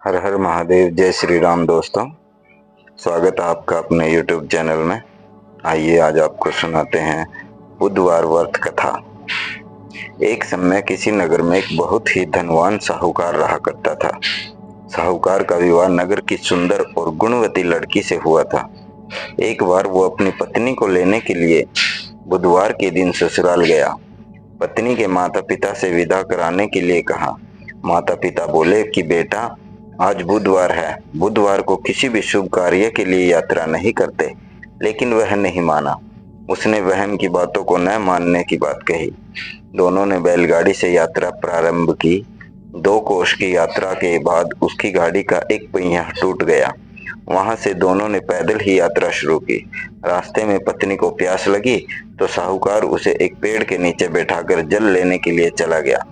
हर हर महादेव, जय श्री राम। दोस्तों, स्वागत है आपका अपने YouTube चैनल में। आइए आज आपको सुनाते हैं बुधवार व्रत कथा। एक समय किसी नगर में एक बहुत ही धनवान साहूकार रहा करता था। साहूकार का विवाह नगर की सुंदर और गुणवती लड़की से हुआ था। एक बार वो अपनी पत्नी को लेने के लिए बुधवार के दिन ससुराल गया। पत्नी के माता पिता से विदा कराने के लिए कहा। माता पिता बोले कि बेटा, आज बुधवार है, बुधवार को किसी भी शुभ कार्य के लिए यात्रा नहीं करते। लेकिन वह नहीं माना। उसने बहन की बातों को न मानने की बात कही। दोनों ने बैलगाड़ी से यात्रा प्रारंभ की। 2 कोस की यात्रा के बाद उसकी गाड़ी का एक पहिया टूट गया। वहां से दोनों ने पैदल ही यात्रा शुरू की। रास्ते में पत्नी को प्यास लगी तो साहूकार उसे एक पेड़ के नीचे बैठाकर जल लेने के लिए चला गया।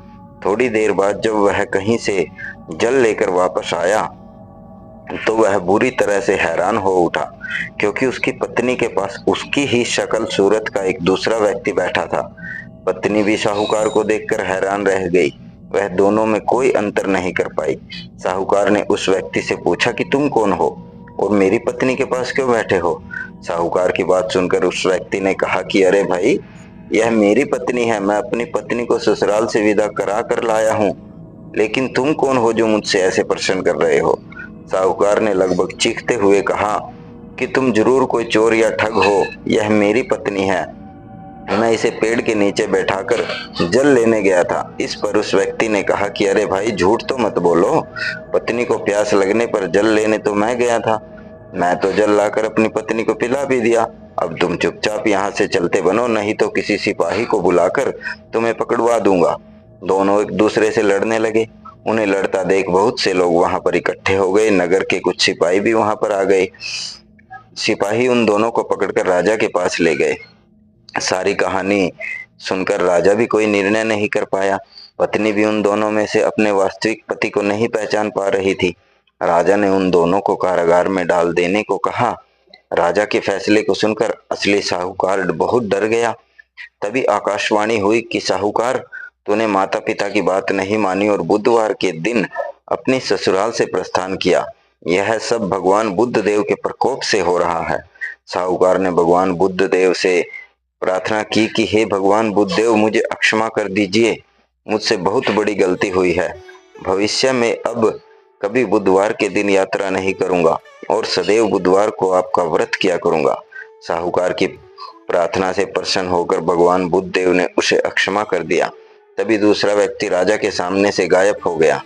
थोड़ी देर बाद जब वह कहीं से जल लेकर वापस आया तो वह बुरी तरह से हैरान हो उठा, क्योंकि उसकी पत्नी के पास उसकी ही शक्ल सूरत का एक दूसरा व्यक्ति बैठा था। पत्नी भी साहूकार को देखकर हैरान रह गई। वह दोनों में कोई अंतर नहीं कर पाई। साहूकार ने उस व्यक्ति से पूछा कि तुम कौन हो और मेरी पत्नी के पास क्यों बैठे हो? साहूकार की बात सुनकर उस व्यक्ति ने कहा कि अरे भाई, यह मेरी पत्नी है। मैं अपनी पत्नी को ससुराल से विदा करा कर लाया हूँ, लेकिन तुम कौन हो जो मुझसे ऐसे प्रश्न कर रहे हो? साहूकार ने लगभग चीखते हुए कहा कि तुम जरूर कोई चोर या ठग हो। यह मेरी पत्नी है। मैं इसे पेड़ के नीचे बैठाकर जल लेने गया था। इस पर उस व्यक्ति ने कहा कि अरे भाई, झूठ तो मत बोलो। पत्नी को प्यास लगने पर जल लेने तो मैं गया था। मैं तो जल लाकर अपनी पत्नी को पिला भी दिया। अब तुम चुपचाप यहाँ से चलते बनो, नहीं तो किसी सिपाही को बुलाकर तुम्हें पकड़वा दूंगा। दोनों एक दूसरे से लड़ने लगे। उन्हें लड़ता देख बहुत से लोग वहां पर इकट्ठे हो गए। नगर के कुछ सिपाही भी वहां पर आ गए। सिपाही उन दोनों को पकड़कर राजा के पास ले गए। सारी कहानी सुनकर राजा भी कोई निर्णय नहीं कर पाया। पत्नी भी उन दोनों में से अपने वास्तविक पति को नहीं पहचान पा रही थी। राजा ने उन दोनों को कारागार में डाल देने को कहा। राजा के फैसले को सुनकर असली साहूकार बहुत डर गया। तभी आकाशवाणी हुई कि साहूकार, तूने माता पिता की बात नहीं मानी और बुधवार के दिन अपनी ससुराल से प्रस्थान किया। यह सब भगवान बुद्ध देव के प्रकोप से हो रहा है। साहूकार ने भगवान बुद्ध देव से प्रार्थना की कि हे भगवान बुद्ध देव, मुझे क्षमा कर दीजिए। मुझसे बहुत बड़ी गलती हुई है। भविष्य में अब कभी बुधवार के दिन यात्रा नहीं करूंगा और सदैव बुधवार को आपका व्रत किया करूंगा। साहूकार की प्रार्थना से प्रसन्न होकर भगवान बुद्ध देव ने उसे क्षमा कर दिया। तभी दूसरा व्यक्ति राजा के सामने से गायब हो गया।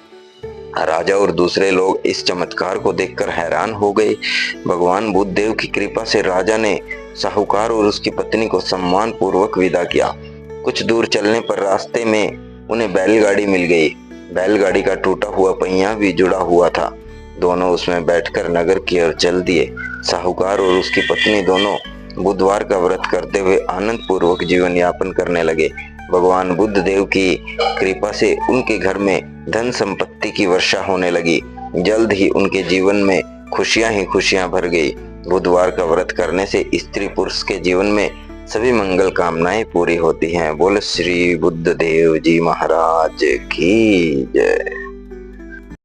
राजा और दूसरे लोग इस चमत्कार को देखकर हैरान हो गए। भगवान बुद्ध देव की कृपा से राजा ने साहूकार और उसकी पत्नी को सम्मान पूर्वक विदा किया। कुछ दूर चलने पर रास्ते में उन्हें बैलगाड़ी मिल गई। बैलगाड़ी का टूटा हुआ पहिया भी जुड़ा हुआ था। दोनों उसमें बैठकर नगर की ओर चल दिए। साहूकार और उसकी पत्नी दोनों बुधवार का व्रत करते हुए आनंद पूर्वक जीवन यापन करने लगे। भगवान बुद्ध देव की कृपा से उनके घर में धन संपत्ति की वर्षा होने लगी। जल्द ही उनके जीवन में खुशियां ही खुशियां भर गई। बुधवार का व्रत करने से स्त्री पुरुष के जीवन में सभी मंगल कामनाएं पूरी होती हैं। बोले श्री बुद्ध देव जी महाराज की जय।